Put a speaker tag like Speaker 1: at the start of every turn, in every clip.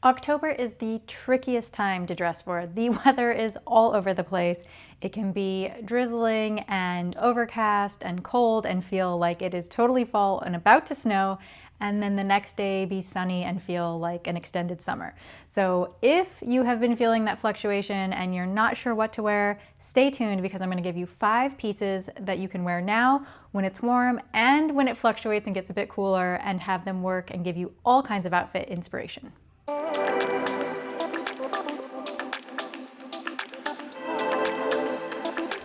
Speaker 1: October is the trickiest time to dress for. The weather is all over the place. It can be drizzling and overcast and cold and feel like it is totally fall and about to snow, and then the next day be sunny and feel like an extended summer. So if you have been feeling that fluctuation and you're not sure what to wear, stay tuned because I'm going to give you 5 pieces that you can wear now when it's warm and when it fluctuates and gets a bit cooler, and have them work and give you all kinds of outfit inspiration.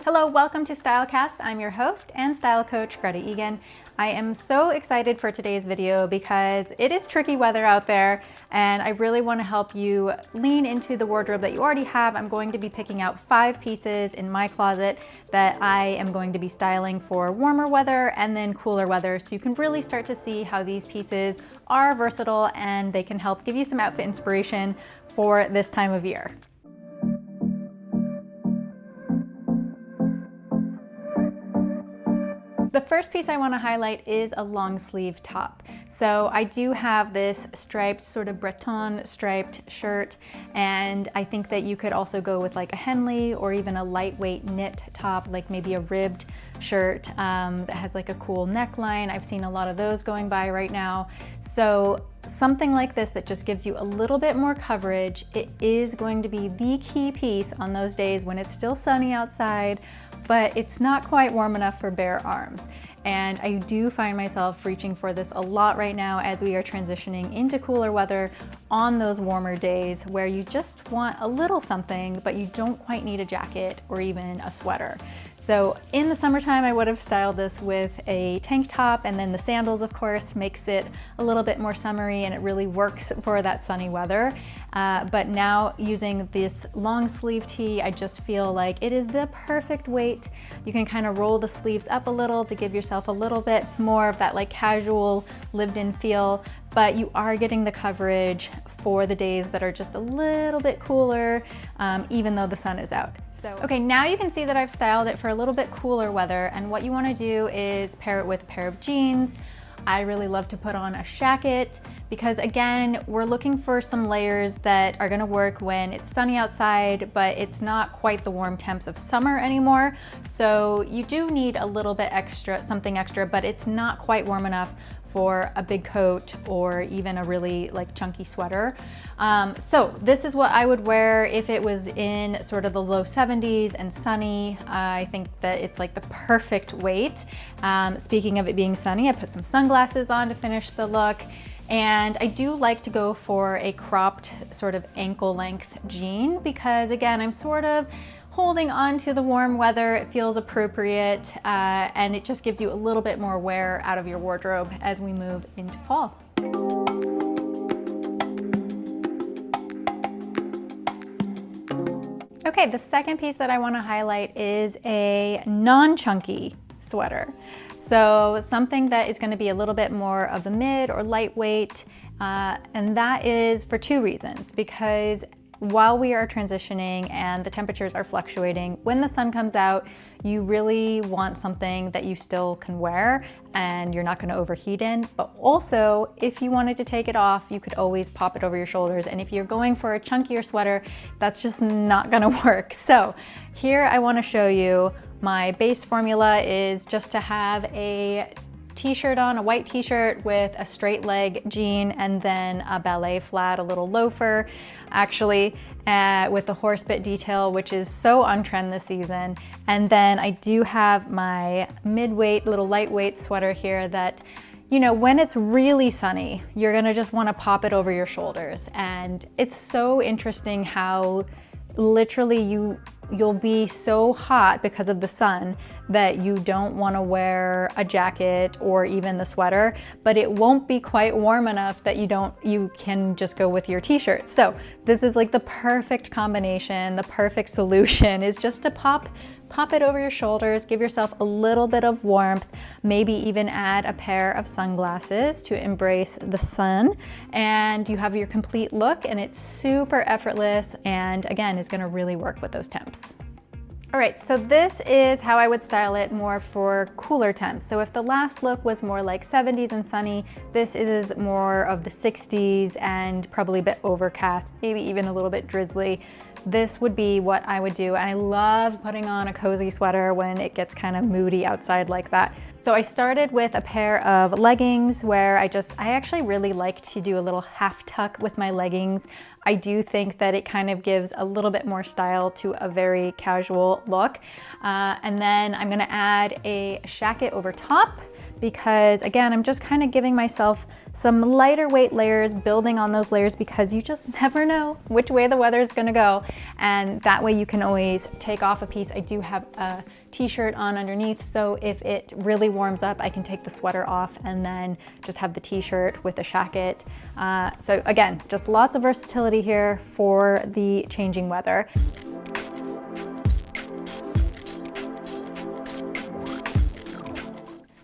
Speaker 1: Hello, welcome to Stylecast. I'm your host and style coach, Greta Eagan. I am so excited for today's video because it is tricky weather out there and I really want to help you lean into the wardrobe that you already have. I'm going to be picking out 5 pieces in my closet that I am going to be styling for warmer weather and then cooler weather, so you can really start to see how these pieces are versatile and they can help give you some outfit inspiration for this time of year. The first piece I want to highlight is a long sleeve top. So I do have this striped, sort of Breton striped shirt, and I think that you could also go with like a Henley or even a lightweight knit top, like maybe a ribbed shirt that has like a cool neckline. I've seen a lot of those going by right now. So something like this that just gives you a little bit more coverage. It is going to be the key piece on those days when it's still sunny outside, but it's not quite warm enough for bare arms. And I do find myself reaching for this a lot right now as we are transitioning into cooler weather on those warmer days where you just want a little something, but you don't quite need a jacket or even a sweater. So in the summertime, I would have styled this with a tank top, and then the sandals, of course, makes it a little bit more summery and it really works for that sunny weather. But now using this long sleeve tee, I just feel like it is the perfect weight. You can kind of roll the sleeves up a little to give yourself a little bit more of that like casual lived-in feel, but you are getting the coverage for the days that are just a little bit cooler, even though the sun is out. Okay, now you can see that I've styled it for a little bit cooler weather, and what you want to do is pair it with a pair of jeans. I really love to put on a jacket because, again, we're looking for some layers that are going to work when it's sunny outside, but it's not quite the warm temps of summer anymore. So you do need a little bit extra, something extra, but it's not quite warm enough for a big coat or even a really like chunky sweater. So this is what I would wear if it was in sort of the low 70s and sunny. I think that it's like the perfect weight. Speaking of it being sunny, I put some sunglasses on to finish the look. And I do like to go for a cropped sort of ankle length jean because, again, I'm sort of holding on to the warm weather. It feels appropriate and it just gives you a little bit more wear out of your wardrobe as we move into fall. Okay, the second piece that I want to highlight is a non-chunky sweater. So something that is going to be a little bit more of a mid or lightweight, and that is for 2 reasons. Because while we are transitioning and the temperatures are fluctuating, when the sun comes out, you really want something that you still can wear and you're not going to overheat in. But also, if you wanted to take it off, you could always pop it over your shoulders. And if you're going for a chunkier sweater, that's just not going to work. So here I want to show you my base formula is just to have a t-shirt on, a white t-shirt with a straight leg jean, and then a ballet flat, a little loafer, actually, with the horse bit detail, which is so on trend this season. And then I do have my mid-weight, little lightweight sweater here that, you know, when it's really sunny, you're gonna just wanna pop it over your shoulders. And it's so interesting how literally you'll be so hot because of the sun that you don't want to wear a jacket or even the sweater, but it won't be quite warm enough that you can just go with your t-shirt. So this is like the perfect combination. The perfect solution is just to pop it over your shoulders, give yourself a little bit of warmth, maybe even add a pair of sunglasses to embrace the sun, and you have your complete look, and it's super effortless and, again, is going to really work with those temps. All right, so this is how I would style it more for cooler temps. So if the last look was more like 70s and sunny, this is more of the 60s and probably a bit overcast, maybe even a little bit drizzly. This would be what I would do. And I love putting on a cozy sweater when it gets kind of moody outside like that. So I started with a pair of leggings where I actually really like to do a little half tuck with my leggings. I do think that it kind of gives a little bit more style to a very casual look. And then I'm gonna add a jacket over top because again, I'm just kind of giving myself some lighter weight layers, building on those layers because you just never know which way the weather is gonna go. And that way you can always take off a piece. I do have a t-shirt on underneath, so if it really warms up, I can take the sweater off and then just have the t-shirt with the jacket. So again, just lots of versatility here for the changing weather.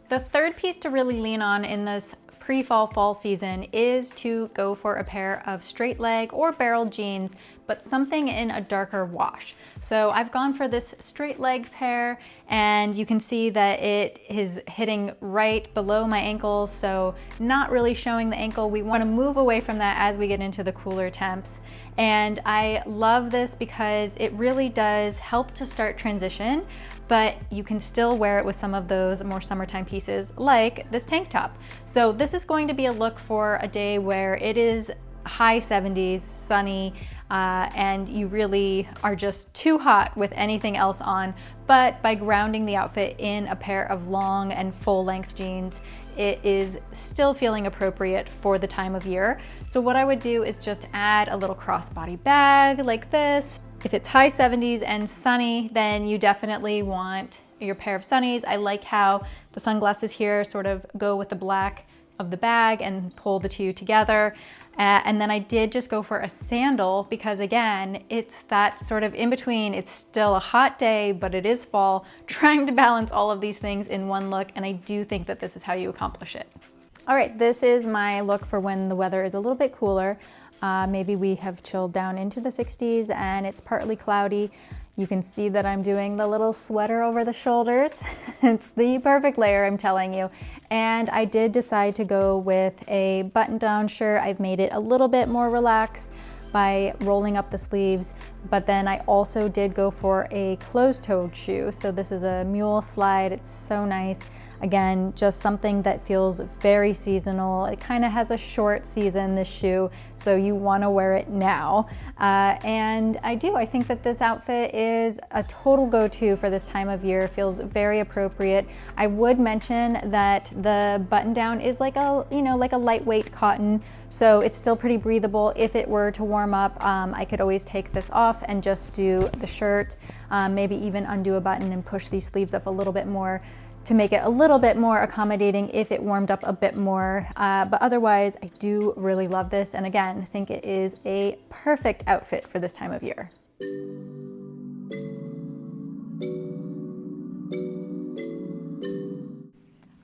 Speaker 1: The third piece to really lean on in this pre-fall season is to go for a pair of straight leg or barrel jeans, but something in a darker wash. So I've gone for this straight leg pair, and you can see that it is hitting right below my ankles, so not really showing the ankle. We want to move away from that as we get into the cooler temps. And I love this because it really does help to start transition, but you can still wear it with some of those more summertime pieces like this tank top. So this is going to be a look for a day where it is high 70s, sunny, and you really are just too hot with anything else on. But by grounding the outfit in a pair of long and full length jeans, it is still feeling appropriate for the time of year. So what I would do is just add a little crossbody bag like this. If it's high 70s and sunny, then you definitely want your pair of sunnies. I like how the sunglasses here sort of go with the black of the bag and pull the two together. And then I did just go for a sandal because again, it's that sort of in between. It's still a hot day, but it is fall, trying to balance all of these things in one look. And I do think that this is how you accomplish it. All right, this is my look for when the weather is a little bit cooler. Maybe we have chilled down into the 60s and it's partly cloudy. You can see that I'm doing the little sweater over the shoulders. It's the perfect layer, I'm telling you. And I did decide to go with a button-down shirt. I've made it a little bit more relaxed by rolling up the sleeves, but then I also did go for a closed-toed shoe. So this is a mule slide. It's so nice. Again, just something that feels very seasonal. It kind of has a short season, this shoe, so you want to wear it now. And I think that this outfit is a total go-to for this time of year. Feels very appropriate. I would mention that the button down is like a, like a lightweight cotton, so it's still pretty breathable. If it were to warm up, I could always take this off and just do the shirt, maybe even undo a button and push these sleeves up a little bit more to make it a little bit more accommodating if it warmed up a bit more. But otherwise, I do really love this. And again, I think it is a perfect outfit for this time of year.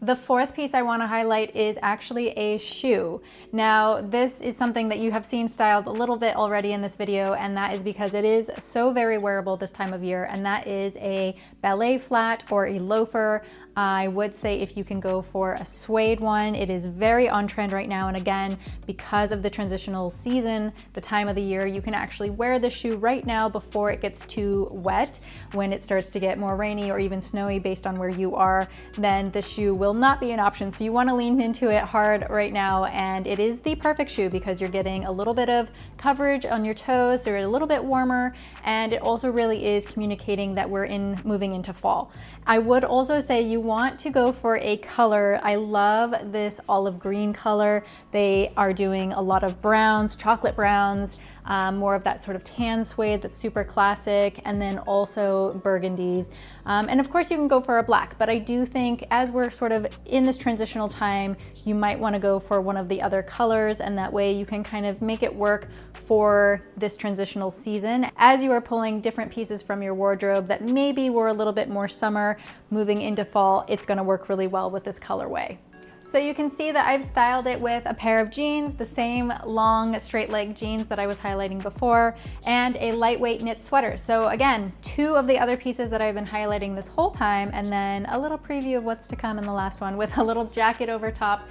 Speaker 1: The fourth piece I want to highlight is actually a shoe. Now, this is something that you have seen styled a little bit already in this video, and that is because it is so very wearable this time of year, and that is a ballet flat or a loafer. I would say if you can go for a suede one, it is very on trend right now. And again, because of the transitional season, the time of the year, you can actually wear the shoe right now before it gets too wet. When it starts to get more rainy or even snowy based on where you are, then the shoe will not be an option. So you want to lean into it hard right now. And it is the perfect shoe because you're getting a little bit of coverage on your toes, so you're a little bit warmer. And it also really is communicating that we're moving into fall. I would also say you want to go for a color. I love this olive green color. They are doing a lot of browns, chocolate browns, more of that sort of tan suede that's super classic, and then also burgundies. And of course you can go for a black, but I do think as we're sort of in this transitional time, you might want to go for one of the other colors, and that way you can kind of make it work for this transitional season as you are pulling different pieces from your wardrobe that maybe were a little bit more summer moving into fall. It's going to work really well with this colorway. So you can see that I've styled it with a pair of jeans, the same long straight leg jeans that I was highlighting before, and a lightweight knit sweater. So again, two of the other pieces that I've been highlighting this whole time, and then a little preview of what's to come in the last one with a little jacket over top.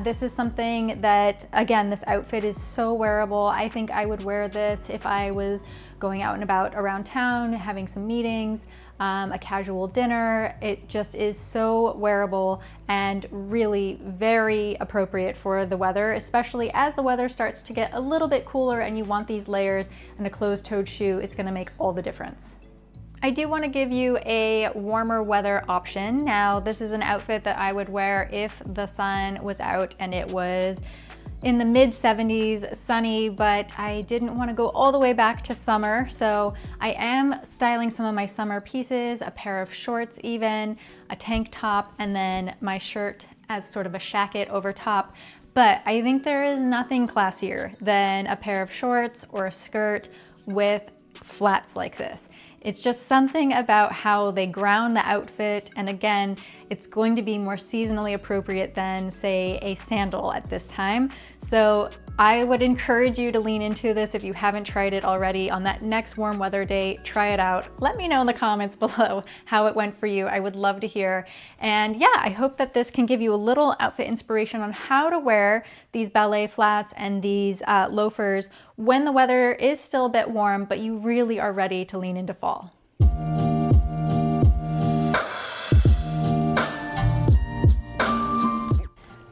Speaker 1: This is something that, again, this outfit is so wearable. I think I would wear this if I was going out and about around town, having some meetings, a casual dinner. It just is so wearable and really very appropriate for the weather, especially as the weather starts to get a little bit cooler and you want these layers and a closed-toed shoe. It's gonna make all the difference. I do want to give you a warmer weather option. Now, this is an outfit that I would wear if the sun was out and it was in the mid 70s, sunny, but I didn't want to go all the way back to summer. So I am styling some of my summer pieces, a pair of shorts even, a tank top, and then my shirt as sort of a shacket over top. But I think there is nothing classier than a pair of shorts or a skirt with flats like this. It's just something about how they ground the outfit, and again, it's going to be more seasonally appropriate than, say, a sandal at this time. So I would encourage you to lean into this if you haven't tried it already. On that next warm weather day, try it out. Let me know in the comments below how it went for you. I would love to hear. And yeah, I hope that this can give you a little outfit inspiration on how to wear these ballet flats and these loafers when the weather is still a bit warm, but you really are ready to lean into fall.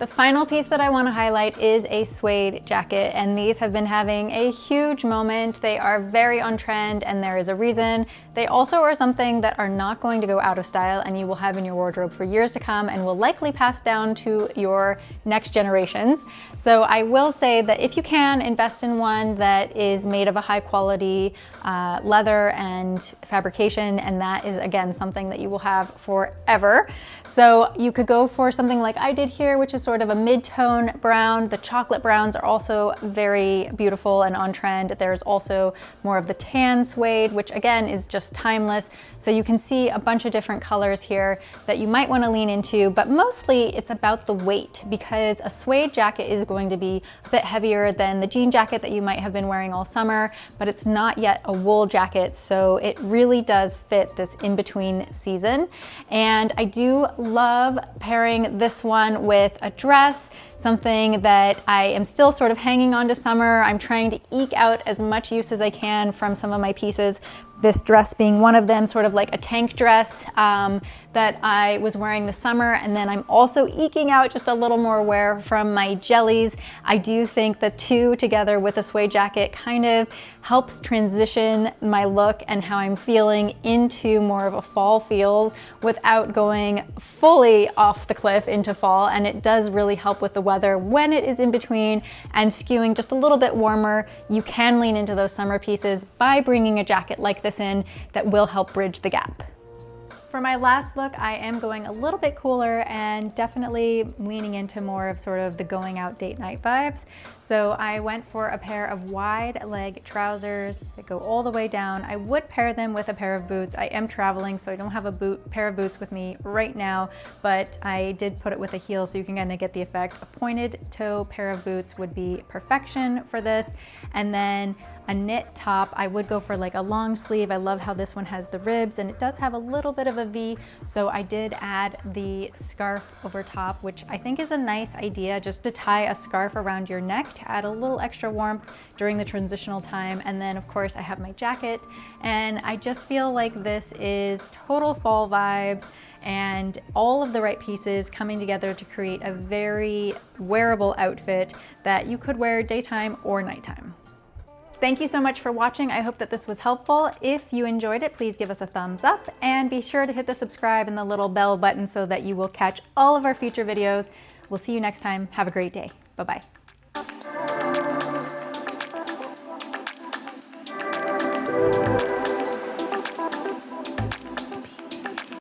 Speaker 1: The final piece that I want to highlight is a suede jacket, and these have been having a huge moment. They are very on trend, and there is a reason. They also are something that are not going to go out of style and you will have in your wardrobe for years to come and will likely pass down to your next generations. So I will say that if you can, invest in one that is made of a high quality leather and fabrication, and that is again something that you will have forever. So you could go for something like I did here, which is sort of a mid-tone brown. The chocolate browns are also very beautiful and on trend. There's also more of the tan suede, which again is just timeless. So you can see a bunch of different colors here that you might want to lean into, but mostly it's about the weight, because a suede jacket is going to be a bit heavier than the jean jacket that you might have been wearing all summer, but it's not yet a wool jacket, so it really does fit this in-between season. And I do love pairing this one with a dress, something that I am still sort of hanging on to summer. I'm trying to eke out as much use as I can from some of my pieces. This dress being one of them, sort of like a tank dress that I was wearing this summer. And then I'm also eking out just a little more wear from my jellies. I do think the two together with a suede jacket kind of helps transition my look and how I'm feeling into more of a fall feels without going fully off the cliff into fall. And it does really help with the weather when it is in between and skewing just a little bit warmer. You can lean into those summer pieces by bringing a jacket like this in that will help bridge the gap. For my last look, I am going a little bit cooler and definitely leaning into more of sort of the going out date night vibes. So I went for a pair of wide leg trousers that go all the way down. I would pair them with a pair of boots. I am traveling, so I don't have a pair of boots with me right now, but I did put it with a heel so you can kind of get the effect. A pointed toe pair of boots would be perfection for this. And then a knit top. I would go for like a long sleeve. I love how this one has the ribs and it does have a little bit of a V. So I did add the scarf over top, which I think is a nice idea, just to tie a scarf around your neck to add a little extra warmth during the transitional time. And then of course I have my jacket, and I just feel like this is total fall vibes and all of the right pieces coming together to create a very wearable outfit that you could wear daytime or nighttime. Thank you so much for watching. I hope that this was helpful. If you enjoyed it, please give us a thumbs up and be sure to hit the subscribe and the little bell button so that you will catch all of our future videos. We'll see you next time. Have a great day. Bye-bye.